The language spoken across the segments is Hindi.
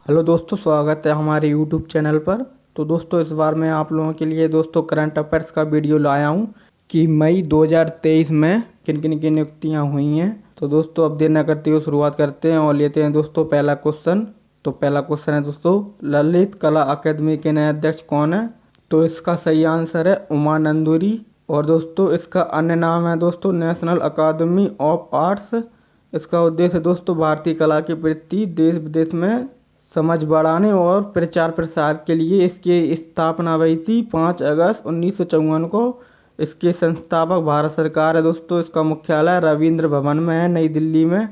हेलो दोस्तों, स्वागत है हमारे यूट्यूब चैनल पर। तो दोस्तों, इस बार मैं आप लोगों के लिए दोस्तों करंट अफेयर्स का वीडियो लाया हूँ कि मई 2023 में किन किन की नियुक्तियाँ हुई हैं। तो दोस्तों, अब देर न करते हुए शुरुआत करते हैं और लेते हैं दोस्तों पहला क्वेश्चन। तो पहला क्वेश्चन है दोस्तों, ललित कला अकादमी के नए अध्यक्ष कौन है? तो इसका सही आंसर है उमा नंदुरी। और दोस्तों, इसका अन्य नाम है दोस्तों नेशनल अकादमी ऑफ आर्ट्स। इसका उद्देश्य दोस्तों भारतीय कला के प्रति देश विदेश में समझ बढ़ाने और प्रचार प्रसार के लिए इसकी स्थापना हुई थी 5 अगस्त 1954 को। इसके संस्थापक भारत सरकार है दोस्तों। इसका मुख्यालय रविंद्र भवन में है, नई दिल्ली में।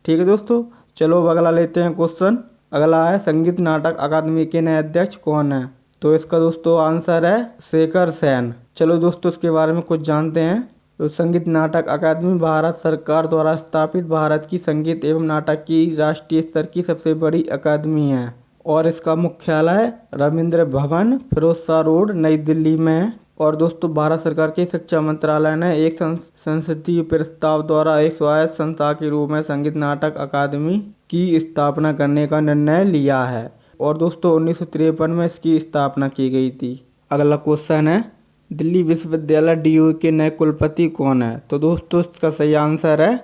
ठीक है दोस्तों, चलो अब अगला लेते हैं क्वेश्चन। अगला है संगीत नाटक अकादमी के नए अध्यक्ष कौन है? तो इसका दोस्तों आंसर है शेखर सेन। चलो दोस्तों, इसके बारे में कुछ जानते हैं। तो संगीत नाटक अकादमी भारत सरकार द्वारा स्थापित भारत की संगीत एवं नाटक की राष्ट्रीय स्तर की सबसे बड़ी अकादमी है और इसका मुख्यालय रविंद्र भवन, फिरोजशाह रोड, नई दिल्ली में है। और दोस्तों, भारत सरकार के शिक्षा मंत्रालय ने एक संसदीय प्रस्ताव द्वारा एक स्वायत्त संस्था के रूप में संगीत नाटक अकादमी की स्थापना करने का निर्णय लिया है। और दोस्तों, 1953 में इसकी स्थापना की गई थी। अगला क्वेश्चन है, दिल्ली विश्वविद्यालय डीयू के नए कुलपति कौन है? तो दोस्तों, इसका सही आंसर है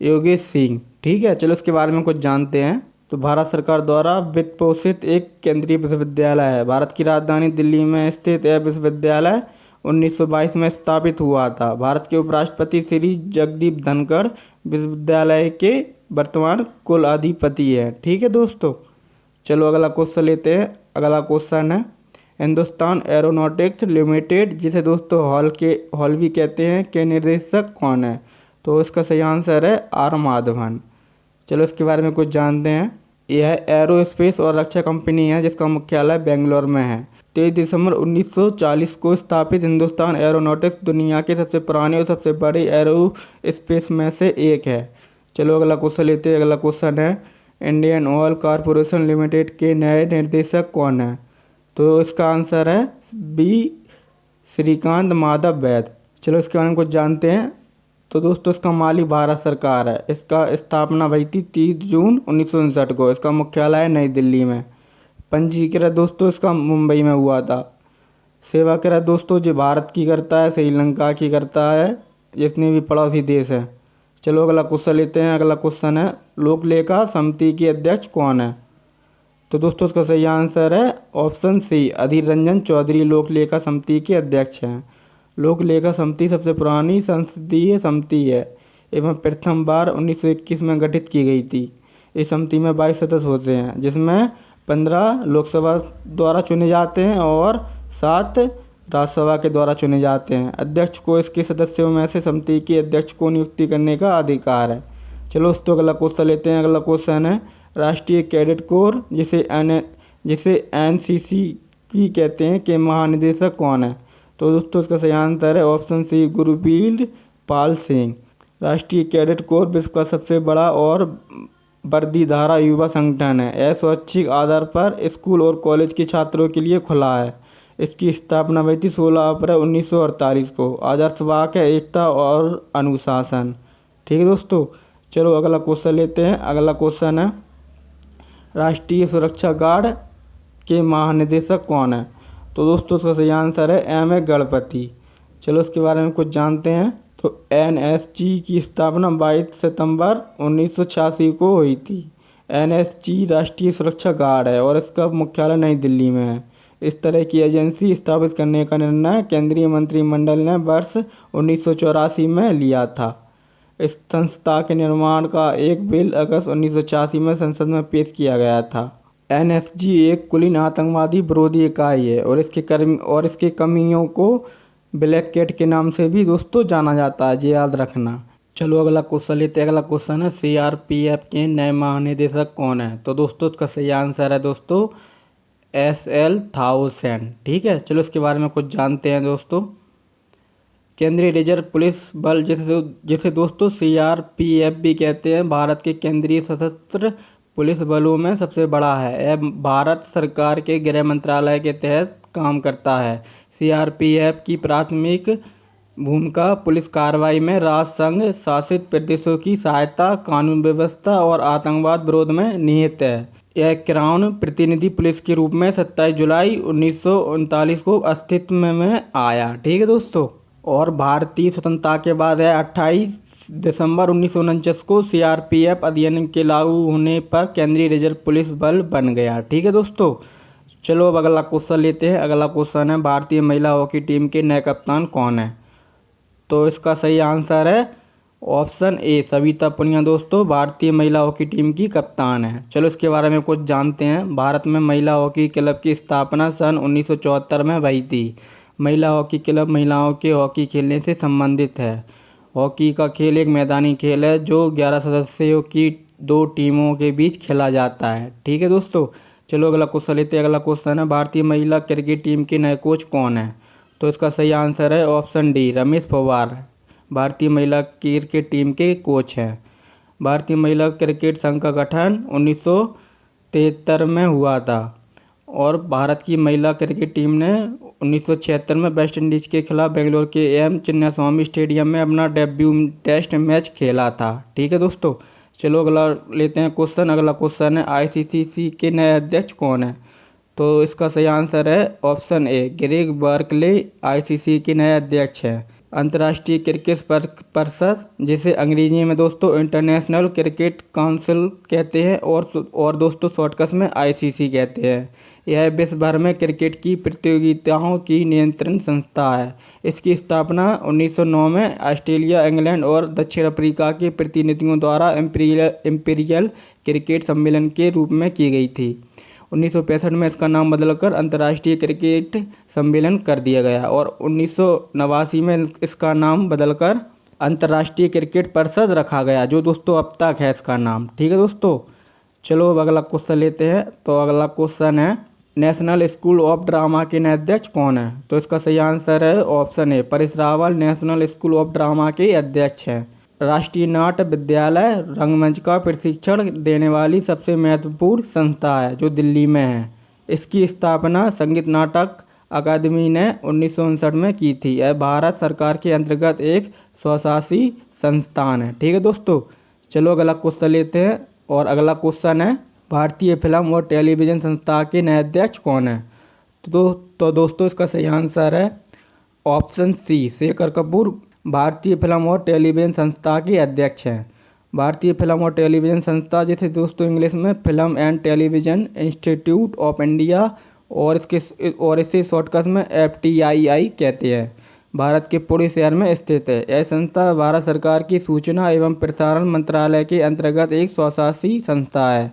योगेश सिंह। ठीक है, चलो इसके बारे में कुछ जानते हैं। तो भारत सरकार द्वारा वित्त पोषित एक केंद्रीय विश्वविद्यालय है। भारत की राजधानी दिल्ली में स्थित यह विश्वविद्यालय 1922 में स्थापित हुआ था। भारत के उपराष्ट्रपति श्री जगदीप धनखड़ विश्वविद्यालय के वर्तमान कुलाधिपति है। ठीक है दोस्तों, चलो अगला क्वेश्चन लेते हैं। अगला क्वेश्चन है, हिंदुस्तान एरोनॉटिक्स लिमिटेड, जिसे दोस्तों हॉल भी कहते हैं, के निर्देशक कौन है? तो इसका सही आंसर है आर माधवन। चलो इसके बारे में कुछ जानते हैं। यह एरोस्पेस और रक्षा कंपनी है जिसका मुख्यालय बेंगलोर में है। 23 दिसंबर 1940 को स्थापित हिंदुस्तान एरोनॉटिक्स दुनिया के सबसे पुराने और सबसे बड़े एरोस्पेस में से एक है। चलो अगला क्वेश्चन लेते हैं। अगला क्वेश्चन है, इंडियन ऑयल कॉरपोरेशन लिमिटेड के नए निर्देशक कौन है? तो इसका आंसर है बी श्रीकांत माधव वैद। चलो इसके बारे में कुछ जानते हैं। तो दोस्तों, इसका मालिक भारत सरकार है। इसका स्थापना हुई थी 30 जून 1959 को। इसका मुख्यालय है नई दिल्ली में। पंजीकृत दोस्तों इसका मुंबई में हुआ था। सेवा कृत दोस्तों जो भारत की करता है, श्रीलंका की करता है, जितने भी पड़ोसी देश हैं। चलो अगला क्वेश्चन लेते हैं। अगला क्वेश्चन है, लोक लेखा समिति के अध्यक्ष कौन है? तो दोस्तों, इसका सही आंसर है ऑप्शन सी, अधीर रंजन चौधरी लोक लेखा समिति के अध्यक्ष हैं। लोक लेखा समिति सबसे पुरानी संसदीय समिति है एवं प्रथम बार 1921 में गठित की गई थी। इस समिति में 22 सदस्य होते हैं, जिसमें 15 लोकसभा द्वारा चुने जाते हैं और 7 राज्यसभा के द्वारा चुने जाते हैं। अध्यक्ष को इसके सदस्यों में से समिति के अध्यक्ष को नियुक्ति करने का अधिकार है। चलो दोस्तों, अगला क्वेश्चन लेते हैं। अगला क्वेश्चन है, राष्ट्रीय कैडेट कोर जिसे एनसीसी की कहते हैं के महानिदेशक कौन है? तो दोस्तों, इसका सही आंसर है ऑप्शन सी, गुरबीर पाल सिंह। राष्ट्रीय कैडेट कोर विश्व का सबसे बड़ा और वर्दीधारा युवा संगठन है। यह स्वैच्छिक आधार पर स्कूल और कॉलेज के छात्रों के लिए खुला है। इसकी स्थापना हुई थी 16 अप्रैल 1948 को। आदर्श वाक्य है एकता और अनुशासन। ठीक है दोस्तों, चलो अगला क्वेश्चन लेते हैं। अगला क्वेश्चन है, राष्ट्रीय सुरक्षा गार्ड के महानिदेशक कौन है? तो दोस्तों, इसका सही आंसर है एम ए गणपति। चलो इसके बारे में कुछ जानते हैं। तो एनएसजी की स्थापना 22 सितंबर 1986 को हुई थी। एनएसजी राष्ट्रीय सुरक्षा गार्ड है और इसका मुख्यालय नई दिल्ली में है। इस तरह की एजेंसी स्थापित करने का निर्णय केंद्रीय मंत्रिमंडल ने वर्ष 1984 में लिया था। इस संस्था के निर्माण का एक बिल अगस्त 1986 में संसद में पेश किया गया था। एनएसजी एक कुलीन आतंकवादी विरोधी इकाई है और इसके कमियों को ब्लैक कैट के नाम से भी दोस्तों जाना जाता है, ये याद रखना। चलो अगला क्वेश्चन लेते हैं। अगला क्वेश्चन है, सीआरपीएफ के नए महानिदेशक कौन है? तो दोस्तों, इसका सही आंसर है दोस्तों एसएल थाउसेंड। ठीक है, चलो इसके बारे में कुछ जानते हैं दोस्तों। केंद्रीय रिजर्व पुलिस बल जिसे दोस्तों सीआरपीएफ भी कहते हैं, भारत के केंद्रीय सशस्त्र पुलिस बलों में सबसे बड़ा है। यह भारत सरकार के गृह मंत्रालय के तहत काम करता है। सीआरपीएफ की प्राथमिक भूमिका पुलिस कार्रवाई में राज्य संघ शासित प्रदेशों की सहायता, कानून व्यवस्था और आतंकवाद विरोध में निहित है। यह क्राउन प्रतिनिधि पुलिस के रूप में 27 जुलाई 1939 को अस्तित्व में आया। ठीक है दोस्तों। और भारतीय स्वतंत्रता के बाद है 28 दिसंबर 1949 को सीआरपीएफ अधिनियम के लागू होने पर केंद्रीय रिजर्व पुलिस बल बन गया। ठीक है दोस्तों। चलो अब अगला क्वेश्चन लेते हैं। अगला क्वेश्चन है भारतीय महिला हॉकी टीम के नए कप्तान कौन है? तो इसका सही आंसर है ऑप्शन ए सविता पुनिया दोस्तों भारतीय महिला हॉकी टीम की कप्तान है। चलो इसके बारे में कुछ जानते हैं। भारत में महिला हॉकी क्लब की स्थापना सन 1974 में हुई थी। महिला हॉकी क्लब महिलाओं के हॉकी खेलने से संबंधित है। हॉकी का खेल एक मैदानी खेल है जो 11 सदस्यों की 2 टीमों के बीच खेला जाता है। ठीक है दोस्तों। चलो अगला क्वेश्चन लेते हैं। अगला क्वेश्चन है भारतीय महिला क्रिकेट टीम के नए कोच कौन है? तो इसका सही आंसर है ऑप्शन डी रमेश पवार भारतीय महिला क्रिकेट टीम के कोच हैं। भारतीय महिला क्रिकेट संघ का गठन 1973 में हुआ था और भारत की महिला क्रिकेट टीम ने 1976 में वेस्ट इंडीज के खिलाफ बेंगलोर के एम चिन्नास्वामी स्टेडियम में अपना डेब्यू टेस्ट मैच खेला था। ठीक है दोस्तों। चलो अगला लेते हैं क्वेश्चन। अगला क्वेश्चन है आईसीसी के नए अध्यक्ष कौन है? तो इसका सही आंसर है option A Greg Berkeley ICC के नए अध्यक्ष हैं। अंतर्राष्ट्रीय क्रिकेट परिषद जिसे अंग्रेजी में दोस्तों इंटरनेशनल क्रिकेट काउंसिल कहते हैं और दोस्तों शॉर्टकट में आईसीसी कहते हैं। यह विश्व भर में क्रिकेट की प्रतियोगिताओं की नियंत्रण संस्था है। इसकी स्थापना 1909 में ऑस्ट्रेलिया इंग्लैंड और दक्षिण अफ्रीका के प्रतिनिधियों द्वारा इंपीरियल क्रिकेट सम्मेलन के रूप में की गई थी। 1965 में इसका नाम बदलकर अंतर्राष्ट्रीय क्रिकेट सम्मेलन कर दिया गया और 1989 में इसका नाम बदलकर अंतर्राष्ट्रीय क्रिकेट परिषद रखा गया जो दोस्तों अब तक है इसका नाम। ठीक है दोस्तों। चलो अब अगला क्वेश्चन लेते हैं। तो अगला क्वेश्चन है नेशनल स्कूल ऑफ ड्रामा के नए अध्यक्ष कौन है? तो इसका सही आंसर है option A Paresh Rawal national school of drama के अध्यक्ष हैं। राष्ट्रीय नाट्य विद्यालय रंगमंच का प्रशिक्षण देने वाली सबसे महत्वपूर्ण संस्था है जो दिल्ली में है। इसकी स्थापना संगीत नाटक अकादमी ने 1959 में की थी। यह भारत सरकार के अंतर्गत एक स्वशासी संस्थान है। ठीक है दोस्तों। चलो अगला क्वेश्चन लेते हैं और अगला क्वेश्चन है भारतीय फिल्म और टेलीविज़न संस्था के नए अध्यक्ष कौन है? तो दोस्तों इसका सही आंसर है ऑप्शन सी शेखर कपूर भारतीय फिल्म और टेलीविज़न संस्था के अध्यक्ष हैं। भारतीय फिल्म और टेलीविज़न संस्था जिसे दोस्तों इंग्लिश में film and television institute of India और इसे शॉर्टकट में FTII कहते हैं भारत के पुणे शहर में स्थित है। यह संस्था भारत सरकार की सूचना एवं प्रसारण मंत्रालय के अंतर्गत एक स्वशासी संस्था है।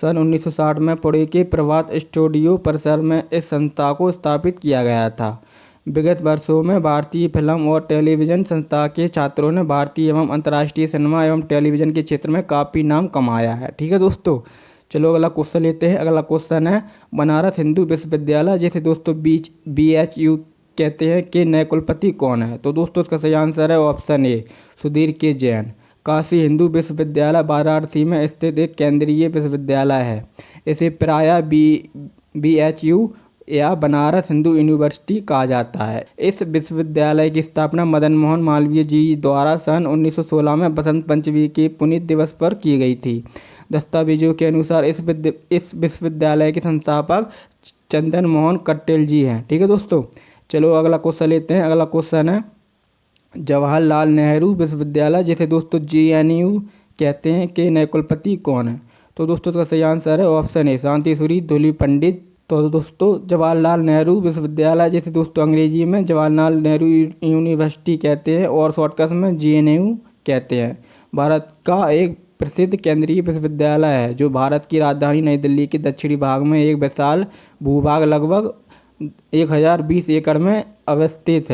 सन 1960 में पुणे के प्रभात स्टूडियो परिसर में इस संस्था को स्थापित किया गया था। विगत वर्षों में भारतीय फिल्म और टेलीविज़न संस्था के छात्रों ने भारतीय एवं अंतर्राष्ट्रीय सिनेमा एवं टेलीविज़न के क्षेत्र में काफ़ी नाम कमाया है। ठीक है दोस्तों। चलो अगला क्वेश्चन लेते हैं। अगला क्वेश्चन है बनारस हिंदू विश्वविद्यालय जिसे दोस्तों BHU कहते हैं के नए कुलपति कौन है? तो दोस्तों इसका सही आंसर है ऑप्शन ए सुधीर के जैन। काशी हिंदू विश्वविद्यालय वाराणसी में स्थित एक केंद्रीय विश्वविद्यालय है। इसे प्रायः BHU या बनारस हिंदू यूनिवर्सिटी कहा जाता है। इस विश्वविद्यालय की स्थापना मदन मोहन मालवीय जी द्वारा सन 1916 में बसंत पंचमी के पुनीत दिवस पर की गई थी। दस्तावेजों के अनुसार इस विश्वविद्यालय के संस्थापक चंदन मोहन कट्टेल जी हैं। ठीक है दोस्तों। चलो अगला क्वेश्चन लेते हैं। अगला क्वेश्चन है जवाहरलाल नेहरू विश्वविद्यालय जिसे दोस्तों JNU कहते हैं के नए कुलपति कौन है? तो दोस्तों इसका सही आंसर है ऑप्शन ए शांतिश्री धूली पंडित। तो दोस्तों जवाहरलाल नेहरू विश्वविद्यालय जिसे दोस्तों अंग्रेजी में जवाहरलाल नेहरू यूनिवर्सिटी कहते हैं और शॉर्टकट में JNU कहते हैं भारत का एक प्रसिद्ध केंद्रीय विश्वविद्यालय है जो भारत की राजधानी नई दिल्ली के दक्षिणी भाग में एक विशाल भूभाग लगभग 1020 एकड़ में स्थित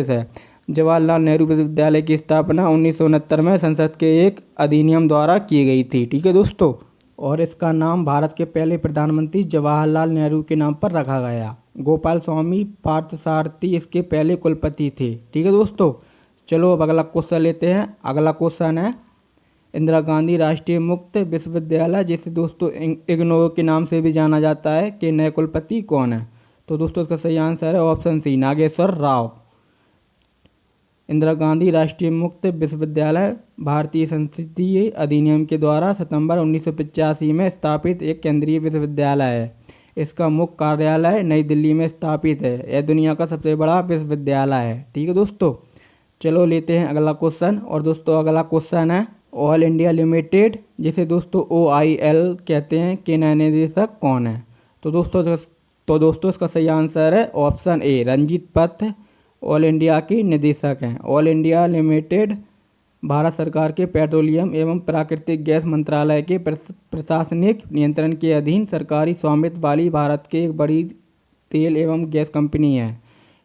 है। जवाहरलाल नेहरू विश्वविद्यालय की स्थापना 1969 में संसद के एक अधिनियम द्वारा की गई थी। ठीक है दोस्तों। और इसका नाम भारत के पहले प्रधानमंत्री जवाहरलाल नेहरू के नाम पर रखा गया। गोपाल स्वामी पार्थसारथी इसके पहले कुलपति थे। ठीक है दोस्तों। चलो अब अगला क्वेश्चन लेते हैं। अगला क्वेश्चन है इंदिरा गांधी राष्ट्रीय मुक्त विश्वविद्यालय जिसे दोस्तों इग्नोर के नाम से भी जाना जाता है के नए कुलपति कौन है? तो दोस्तों इसका सही आंसर है ऑप्शन सी नागेश्वर राव। इंदिरा गांधी राष्ट्रीय मुक्त विश्वविद्यालय भारतीय संसदीय अधिनियम के द्वारा सितंबर 1985 में स्थापित एक केंद्रीय विश्वविद्यालय है। इसका मुख्य कार्यालय नई दिल्ली में स्थापित है। यह दुनिया का सबसे बड़ा विश्वविद्यालय है। ठीक है दोस्तों, चलो लेते हैं अगला क्वेश्चन। और दोस्तों अगला क्वेश्चन है ऑल इंडिया लिमिटेड, जिसे दोस्तों OIL कहते हैं, के नए निदेशक कौन है? तो दोस्तों इसका सही आंसर है ऑप्शन ए, रंजीत पथ ऑल इंडिया के निदेशक हैं। ऑल इंडिया लिमिटेड भारत सरकार के पेट्रोलियम एवं प्राकृतिक गैस मंत्रालय के प्रशासनिक नियंत्रण के अधीन सरकारी स्वामित्व वाली भारत की एक बड़ी तेल एवं गैस कंपनी है।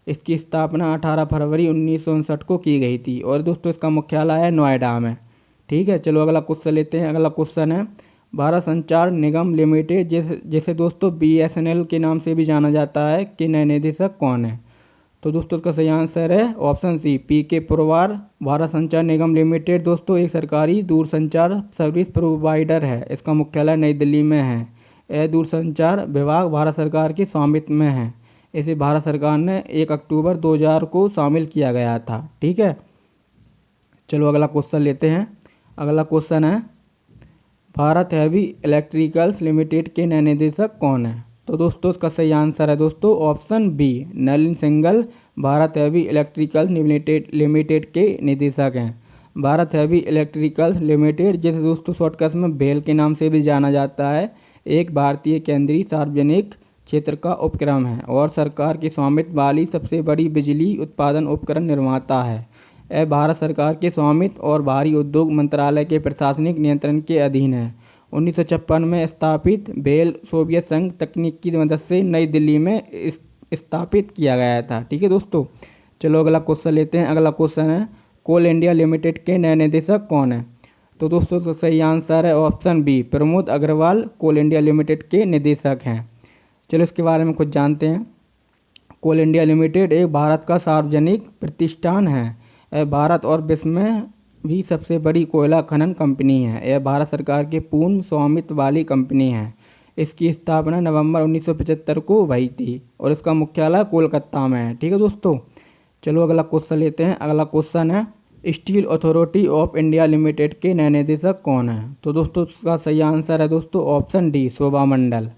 इसकी स्थापना 18 फरवरी 1959 को की गई थी और दोस्तों इसका मुख्यालय है नोएडा में। ठीक है, चलो अगला क्वेश्चन लेते हैं। अगला क्वेश्चन है भारत संचार निगम लिमिटेड, जिसे दोस्तों BSNL के नाम से भी जाना जाता है, के नए निदेशक कौन है? तो दोस्तों इसका सही आंसर है option C, PK Purwar. Bharat Sanchar Nigam limited दोस्तों एक सरकारी दूरसंचार सर्विस प्रोवाइडर है। इसका मुख्यालय नई दिल्ली में है। यह दूरसंचार विभाग भारत सरकार के स्वामित्व में है। इसे भारत सरकार ने 1 अक्टूबर 2000 को शामिल किया गया था। ठीक है, चलो अगला क्वेश्चन लेते हैं। अगला क्वेश्चन है भारत हैवी इलेक्ट्रिकल्स लिमिटेड के नए निदेशक कौन है? तो दोस्तों इसका सही आंसर है दोस्तों option B, Nalin Singhal Bharat heavy electricals limited के निदेशक हैं। भारत हैवी इलेक्ट्रिकल्स लिमिटेड, जिसे दोस्तों शॉर्टकट में भेल के नाम से भी जाना जाता है, एक भारतीय केंद्रीय सार्वजनिक क्षेत्र का उपक्रम है और सरकार के स्वामित्व वाली सबसे बड़ी बिजली उत्पादन उपकरण निर्माता है। यह भारत सरकार के स्वामित्व और भारी उद्योग मंत्रालय के प्रशासनिक नियंत्रण के अधीन है। 1956 में स्थापित भेल सोवियत संघ तकनीक की मदद से नई दिल्ली में स्थापित किया गया था। ठीक है दोस्तों, चलो अगला क्वेश्चन लेते हैं। अगला क्वेश्चन है कोल इंडिया लिमिटेड के नए निदेशक कौन है? तो दोस्तों इसका सही आंसर है ऑप्शन बी, प्रमोद अग्रवाल कोल इंडिया लिमिटेड के निदेशक हैं। चलो इसके बारे में कुछ जानते हैं। कोल इंडिया लिमिटेड एक भारत का सार्वजनिक प्रतिष्ठान है। यह भारत और विश्व में भी सबसे बड़ी कोयला खनन कंपनी है। यह भारत सरकार के पूर्ण स्वामित्व वाली कंपनी है। इसकी स्थापना नवंबर 1975 को हुई थी और इसका मुख्यालय कोलकाता में है। ठीक है दोस्तों, चलो अगला क्वेश्चन लेते हैं। अगला क्वेश्चन है steel authority of India limited के नए निदेशक कौन है? तो दोस्तों इसका सही आंसर है दोस्तों ऑप्शन डी, शोभा मंडल।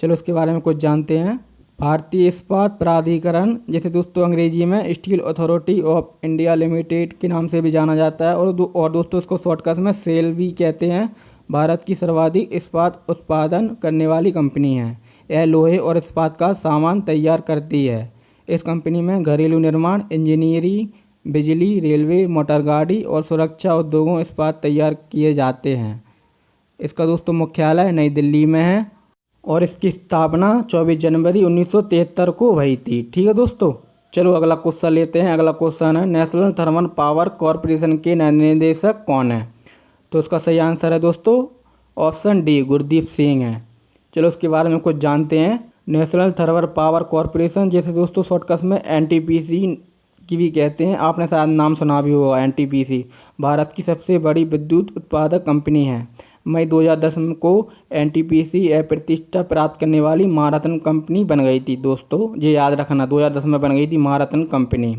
चलो इसके बारे में कुछ जानते हैं। भारतीय इस्पात प्राधिकरण, जिसे दोस्तों अंग्रेजी में steel authority of India limited के नाम से भी जाना जाता है और दोस्तों इसको शॉर्टकट में सेल भी कहते हैं, भारत की सर्वाधिक इस्पात उत्पादन करने वाली कंपनी है। यह लोहे और इस्पात का सामान तैयार करती है। इस कंपनी में घरेलू निर्माण, इंजीनियरिंग, बिजली, रेलवे, मोटरगाड़ी और सुरक्षा उद्योगों इस्पात तैयार किए जाते हैं। इसका दोस्तों मुख्यालय नई दिल्ली में है और इसकी स्थापना 24 जनवरी 1973 को हुई थी। ठीक है दोस्तों, चलो अगला क्वेश्चन लेते हैं। अगला क्वेश्चन है नेशनल थर्मल पावर कॉरपोरेशन के नए निदेशक कौन है? तो इसका सही आंसर है दोस्तों ऑप्शन डी, गुरदीप सिंह है। चलो उसके बारे में कुछ जानते हैं। नेशनल थर्मल पावर कॉरपोरेशन, जिसे दोस्तों शॉर्टकट में NTPC की भी कहते हैं, आपने शायद नाम सुना भी होगा NTPC, भारत की सबसे बड़ी विद्युत उत्पादक कंपनी है। मई 2010 को NTPC प्रतिष्ठा प्राप्त करने वाली महारत्न कंपनी बन गई थी। दोस्तों ये याद रखना, 2010 में बन गई थी महारत्न कंपनी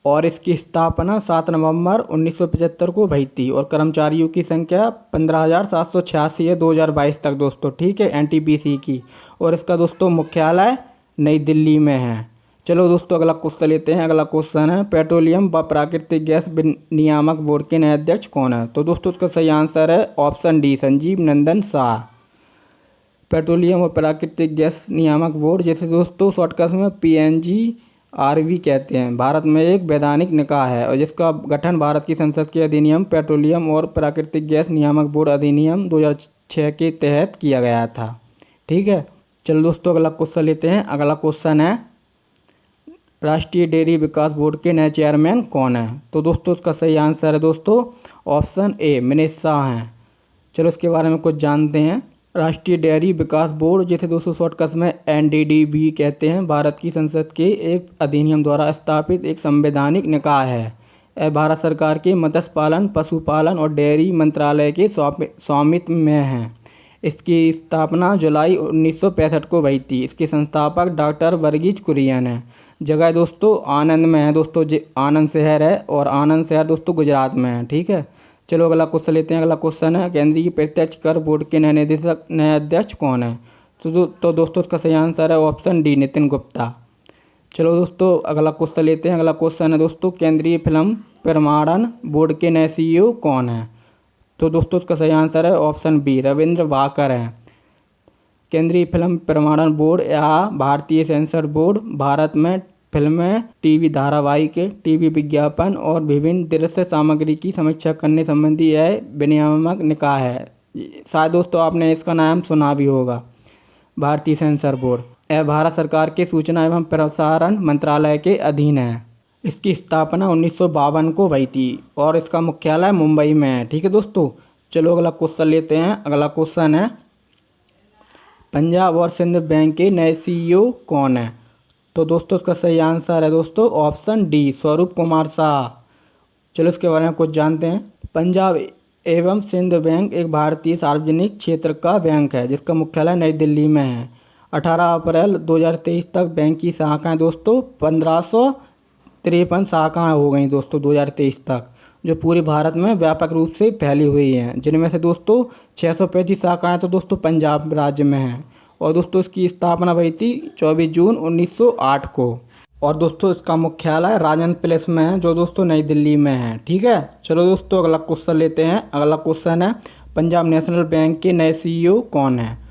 और इसकी स्थापना 7 नवंबर 1975 को हुई थी और कर्मचारियों की संख्या 15,786 है 2022 तक दोस्तों। ठीक है, NTPC की, और इसका दोस्तों मुख्यालय नई दिल्ली में है। चलो दोस्तों अगला क्वेश्चन लेते हैं। अगला क्वेश्चन है पेट्रोलियम व प्राकृतिक गैस नियामक बोर्ड के नए अध्यक्ष कौन है? तो दोस्तों उसका सही आंसर है ऑप्शन डी, संजीव नंदन शाह। पेट्रोलियम और प्राकृतिक गैस नियामक बोर्ड, जैसे दोस्तों शॉर्टकट में PNGRB कहते हैं, भारत में एक वैधानिक निकाय है और जिसका गठन भारत की संसद के अधिनियम पेट्रोलियम और प्राकृतिक गैस नियामक बोर्ड अधिनियम 2006 के तहत किया गया था। ठीक है, चलो दोस्तों अगला क्वेश्चन लेते हैं। अगला क्वेश्चन है राष्ट्रीय डेयरी विकास बोर्ड के नए चेयरमैन कौन है? तो दोस्तों उसका सही आंसर है दोस्तों ऑप्शन ए, मनीष शाह हैं। चलो इसके बारे में कुछ जानते हैं। राष्ट्रीय डेयरी विकास बोर्ड, जिसे दोस्तों शॉर्टकट में NDD भी कहते हैं, भारत की संसद के एक अधिनियम द्वारा स्थापित एक संवैधानिक निकाय है। यह भारत सरकार के मत्स्य पालन, पशुपालन और डेयरी मंत्रालय के स्वामित्व में है। इसकी स्थापना जुलाई 1965 को हुई थी। इसके संस्थापक डॉक्टर वर्गीज कुरियन हैं। जगह दोस्तों आनंद में है दोस्तों, आनंद शहर है और आनंद शहर दोस्तों गुजरात में है। ठीक है, चलो अगला क्वेश्चन लेते हैं। अगला क्वेश्चन है केंद्रीय प्रत्यक्ष कर बोर्ड के नए निदेशक नए अध्यक्ष कौन है? तो दोस्तों इसका सही आंसर है ऑप्शन डी, नितिन गुप्ता। चलो दोस्तों अगला क्वेश्चन लेते हैं। अगला क्वेश्चन है दोस्तों केंद्रीय फिल्म प्रमाणन बोर्ड के नए CEO कौन है? तो दोस्तों इसका सही आंसर है ऑप्शन बी, रविंद्र भाकर है। केंद्रीय फिल्म प्रमाणन बोर्ड या भारतीय सेंसर बोर्ड भारत में फिल्में, टीवी धारावाहिक, टीवी विज्ञापन और विभिन्न दृश्य सामग्री की समीक्षा करने संबंधी यह विनियामक निकाय है। शायद दोस्तों आपने इसका नाम सुना भी होगा, भारतीय सेंसर बोर्ड। यह भारत सरकार के सूचना एवं प्रसारण मंत्रालय के अधीन है। इसकी स्थापना 1952 को हुई थी और इसका मुख्यालय मुंबई में है। ठीक है दोस्तों, चलो अगला क्वेश्चन लेते हैं। अगला क्वेश्चन है पंजाब और सिंध बैंक के नए CEO कौन है? तो दोस्तों इसका सही आंसर है दोस्तों ऑप्शन डी, स्वरूप कुमार शाह। चलो इसके बारे में कुछ जानते हैं। पंजाब एवं सिंध बैंक एक भारतीय सार्वजनिक क्षेत्र का बैंक है जिसका मुख्यालय नई दिल्ली में है। 18 अप्रैल 2023 तक बैंक की शाखाएं दोस्तों 1553 शाखाएं हो गई दोस्तों 2023 तक, जो पूरे भारत में व्यापक रूप से फैली हुई हैं। जिनमें से दोस्तों 635 शाखाएं तो दोस्तों पंजाब राज्य में हैं और दोस्तों इसकी स्थापना हुई थी 24 जून 1908 को। और दोस्तों इसका मुख्यालय राजन प्लेस में है जो दोस्तों नई दिल्ली में है। ठीक है, चलो दोस्तों अगला क्वेश्चन लेते हैं। अगला क्वेश्चन है पंजाब नेशनल बैंक के नए CEO कौन है?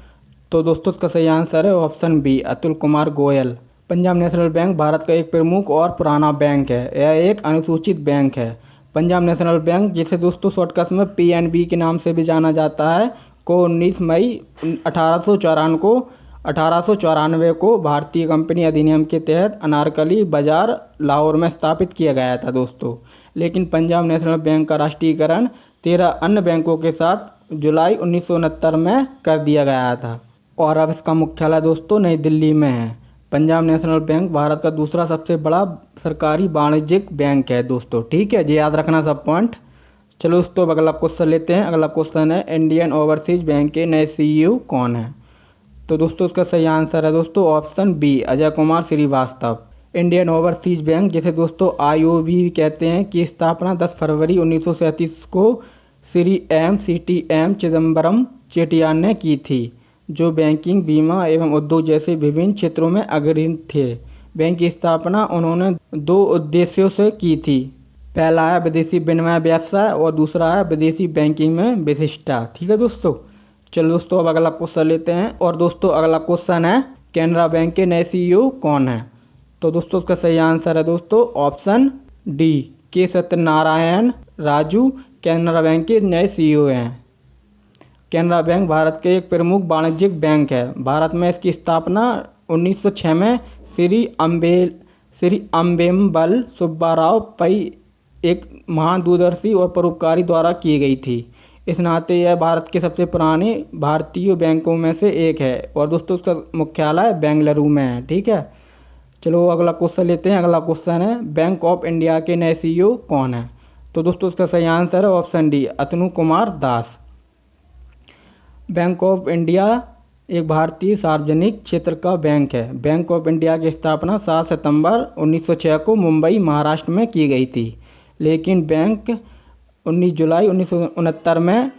तो दोस्तों इसका सही आंसर है option B, Atul Kumar Goyal. Punjab national bank Bharat का एक प्रमुख और पुराना बैंक है। यह एक अनुसूचित बैंक है। पंजाब नेशनल बैंक, जिसे दोस्तों शॉर्टकट में PNB के नाम से भी जाना जाता है, को 19 मई 1894 को भारतीय कंपनी अधिनियम के तहत अनारकली बाजार लाहौर में स्थापित किया गया था दोस्तों। लेकिन पंजाब नेशनल बैंक का राष्ट्रीयकरण 13 अन्य बैंकों के साथ जुलाई 1969 में कर दिया गया था और अब इसका मुख्यालय दोस्तों नई दिल्ली में है। पंजाब नेशनल बैंक भारत का दूसरा सबसे बड़ा सरकारी वाणिज्यिक बैंक है दोस्तों। ठीक है, ये याद रखना सब पॉइंट। चलो दोस्तों अगला क्वेश्चन लेते हैं। अगला क्वेश्चन है इंडियन ओवरसीज बैंक के नए CEO कौन है? तो दोस्तों इसका सही आंसर है दोस्तों option B, Ajay Kumar Srivastava. Indian overseas bank, जिसे दोस्तों IOB कहते हैं, की स्थापना 10 फरवरी 1937 को श्री CTM चिदम्बरम चेटियार ने की थी, जो बैंकिंग, बीमा एवं उद्योग जैसे विभिन्न क्षेत्रों में अग्रणी थे। बैंक की स्थापना उन्होंने 2 उद्देश्यों से की थी। पहला है विदेशी विनिमय व्यवसाय और दूसरा है विदेशी बैंकिंग में विशिष्टता। ठीक है दोस्तों, चलो दोस्तों अब अगला क्वेश्चन लेते हैं। और दोस्तों अगला क्वेश्चन है कैनरा बैंक के नए CEO कौन है? तो दोस्तों उसका सही आंसर है दोस्तों ऑप्शन डी, के सत्यनारायण राजू कैनरा बैंक के नए CEO हैं। कैनरा बैंक भारत के एक प्रमुख वाणिज्यिक बैंक है। भारत में इसकी स्थापना 1906 में श्री अम्बेम्बल सुब्बाराव पई, एक महान दूरदर्शी और परोपकारी द्वारा की गई थी। इस नाते यह भारत के सबसे पुराने भारतीय बैंकों में से एक है और दोस्तों उसका मुख्यालय बेंगलुरु में है। ठीक है, चलो अगला क्वेश्चन लेते हैं। अगला क्वेश्चन है बैंक ऑफ इंडिया के नए CEO कौन है? तो दोस्तों उसका सही आंसर है option D, Atanu Kumar Das. Bank of India एक भारतीय सार्वजनिक क्षेत्र का बैंक है। बैंक ऑफ इंडिया की स्थापना 7 सितंबर 1906 को मुंबई महाराष्ट्र में की गई थी, लेकिन बैंक 19 जुलाई 1969 में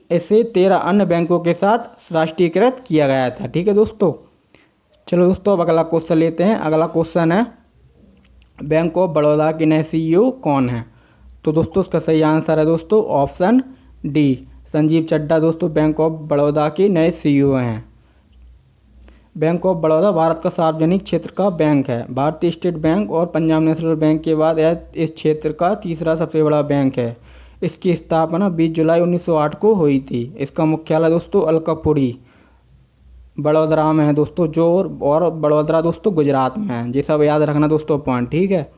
इसे 13 अन्य बैंकों के साथ राष्ट्रीयकृत किया गया था। ठीक है दोस्तों, चलो दोस्तों अब अगला क्वेश्चन लेते हैं। अगला क्वेश्चन है बैंक ऑफ बड़ौदा के नए CEO कौन है? तो दोस्तों उसका सही आंसर है दोस्तों ऑप्शन डी, संजीव चड्ढा दोस्तों बैंक ऑफ बड़ौदा के नए CEO हैं। बैंक ऑफ बड़ौदा भारत का सार्वजनिक क्षेत्र का बैंक है। भारतीय स्टेट बैंक और पंजाब नेशनल बैंक के बाद यह इस क्षेत्र का तीसरा सबसे बड़ा बैंक है। इसकी स्थापना 20 जुलाई 1908 को हुई थी। इसका मुख्यालय दोस्तों अलकापुरी बड़ौदरा में है दोस्तों, और बड़ौदरा दोस्तों गुजरात में है। ये सब याद रखना दोस्तों पॉइंट। ठीक है,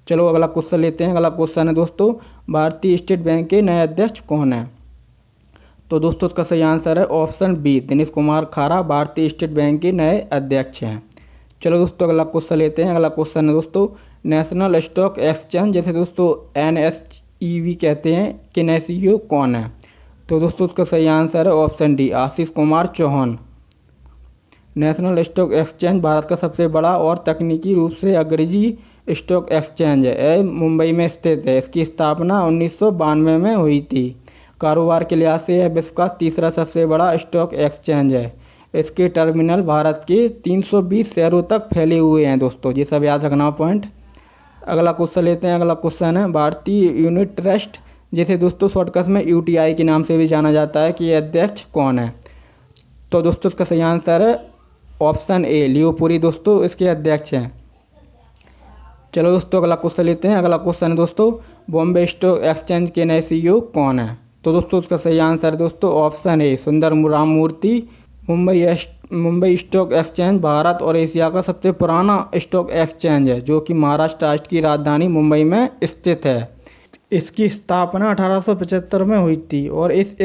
चलो अगला क्वेश्चन लेते हैं। अगला क्वेश्चन है दोस्तों भारतीय स्टेट बैंक के नए अध्यक्ष कौन है? तो दोस्तों उसका सही आंसर है ऑप्शन बी, दिनेश कुमार खारा भारतीय स्टेट बैंक के नए अध्यक्ष हैं। चलो दोस्तों अगला क्वेश्चन लेते हैं। अगला क्वेश्चन है दोस्तों नेशनल स्टॉक एक्सचेंज, जैसे दोस्तों NSEB कहते हैं, कि नए CEO कौन है? तो दोस्तों उसका सही आंसर है option D, Ashish Kumar Chauhan. National stock exchange Bharat का सबसे बड़ा और तकनीकी रूप से अग्रणी स्टॉक एक्सचेंज है। यह मुंबई में स्थित है। इसकी स्थापना 1992 में हुई थी। कारोबार के लिहाज से यह विश्व का तीसरा सबसे बड़ा स्टॉक एक्सचेंज है। इसके टर्मिनल भारत के 320 शहरों तक फैले हुए हैं दोस्तों। ये सब याद रखना पॉइंट। अगला क्वेश्चन लेते हैं। अगला क्वेश्चन है भारतीय यूनिट ट्रस्ट, जिसे दोस्तों शॉर्टकट में यूटीआई के नाम से भी जाना जाता है, कि ये अध्यक्ष कौन है। तो दोस्तों इसका सही आंसर है ऑप्शन ए, लियोपुरी दोस्तों इसके अध्यक्ष हैं। चलो दोस्तों अगला क्वेश्चन लेते हैं। अगला क्वेश्चन है दोस्तों बॉम्बे स्टॉक एक्सचेंज के नए सीईओ कौन है। तो दोस्तों उसका सही आंसर है दोस्तों ऑप्शन ए, सुंदर राममूर्ति। मुंबई स्टॉक एक्सचेंज भारत और एशिया का सबसे पुराना स्टॉक एक्सचेंज है, जो कि महाराष्ट्र राज्य की राजधानी मुंबई में स्थित है। इसकी स्थापना 1875 में हुई थी और इस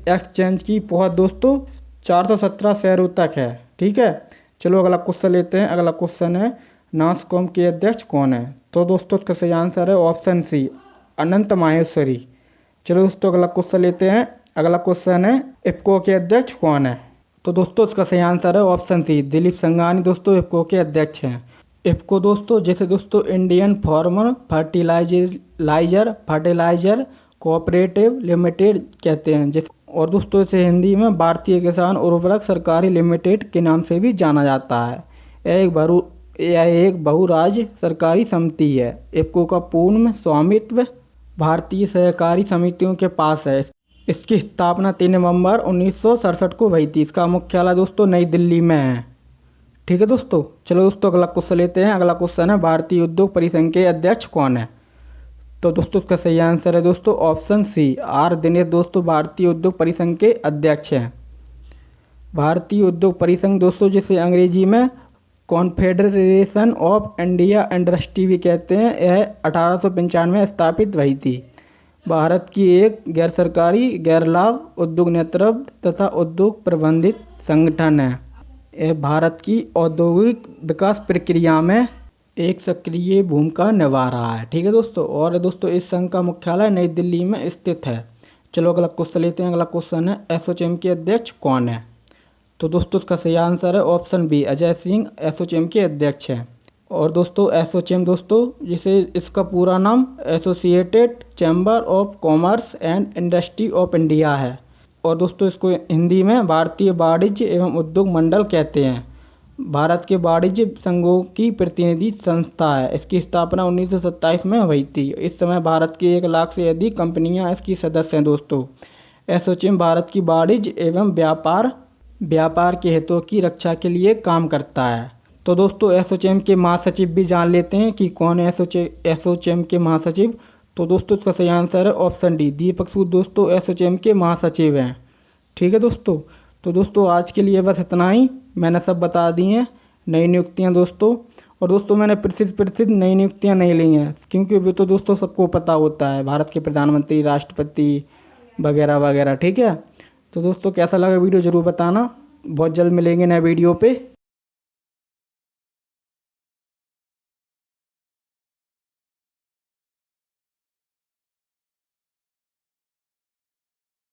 एक्सचेंज की पहुंच दोस्तों 417 शहरों तक है। ठीक है। चलो अगला क्वेश्चन लेते हैं। अगला क्वेश्चन है नासकॉम के अध्यक्ष कौन है। तो दोस्तों इसका सही आंसर है ऑप्शन सी, अनंत माहेश्वरी। चलो दोस्तों अगला क्वेश्चन लेते हैं। अगला क्वेश्चन है इफ्को के अध्यक्ष कौन है। तो दोस्तों इसका सही आंसर है ऑप्शन सी, दिलीप संघानी दोस्तों इफ्को के अध्यक्ष हैं। इफ्को दोस्तों जैसे दोस्तों Indian farmer fertiliser cooperative limited कहते हैं, जैसे और दोस्तों इसे हिंदी में भारतीय किसान उर्वरक सरकारी लिमिटेड के नाम से भी जाना जाता है। यह एक बहुराज्य सरकारी समिति है। इफ्को का पूर्ण स्वामित्व भारतीय सहकारी समितियों के पास है। इसकी स्थापना 3 नवंबर 1967 को हुई थी। इसका मुख्यालय दोस्तों नई दिल्ली में है। ठीक है दोस्तों। चलो दोस्तों अगला क्वेश्चन लेते हैं। अगला क्वेश्चन है भारतीय उद्योग परिसंघ के अध्यक्ष कौन है। तो दोस्तों इसका सही आंसर है दोस्तों ऑप्शन सी, आर दिनेश दोस्तों भारतीय उद्योग परिसंघ के अध्यक्ष हैं। भारतीय उद्योग परिसंघ दोस्तों जिसे अंग्रेजी में कॉन्फेडरेशन ऑफ इंडिया इंडस्ट्री भी कहते हैं, यह 1895 में स्थापित हुई थी। भारत की एक गैर सरकारी गैर लाभ उद्योग नेतृत्व तथा उद्योग प्रबंधित संगठन है। यह भारत की औद्योगिक विकास प्रक्रिया में एक सक्रिय भूमिका निभा रहा है। ठीक है दोस्तों। और दोस्तों इस संघ का मुख्यालय नई दिल्ली में स्थित है। चलो अगला क्वेश्चन लेते हैं। अगला क्वेश्चन है एसोचैम के अध्यक्ष कौन है। तो दोस्तों इसका सही आंसर है ऑप्शन बी, अजय सिंह एसोचैम के अध्यक्ष हैं। और दोस्तों एसोचैम दोस्तों जिसे इसका पूरा नाम associated chamber of commerce and industry of India है। और दोस्तों इसको हिंदी में भारतीय वाणिज्य एवं उद्योग मंडल कहते हैं। भारत के वाणिज्य संघों की प्रतिनिधि संस्था है। इसकी स्थापना 1927 में हुई थी। इस समय भारत की 1 लाख से अधिक कंपनियां इसकी सदस्य हैं दोस्तों। एसोचैम भारत की वाणिज्य एवं व्यापार के हितों की रक्षा के लिए काम करता है। तो दोस्तों एसोचैम के महासचिव भी जान लेते हैं कि कौन है एसोचैम के महासचिव। तो दोस्तों इसका सही आंसर है ऑप्शन डी, दीपक सूद दोस्तों एसोचैम के महासचिव हैं। ठीक है दोस्तों। तो दोस्तों आज के लिए बस इतना ही, मैंने सब बता दी हैं नई नियुक्तियां दोस्तों। और दोस्तों मैंने प्रसिद्ध नई नियुक्तियां नहीं ली हैं, क्योंकि अभी तो दोस्तों सबको पता होता है भारत के प्रधानमंत्री, राष्ट्रपति वगैरह वगैरह। ठीक है। तो दोस्तों कैसा लगा वीडियो ज़रूर बताना। बहुत जल्द मिलेंगे नए वीडियो पे।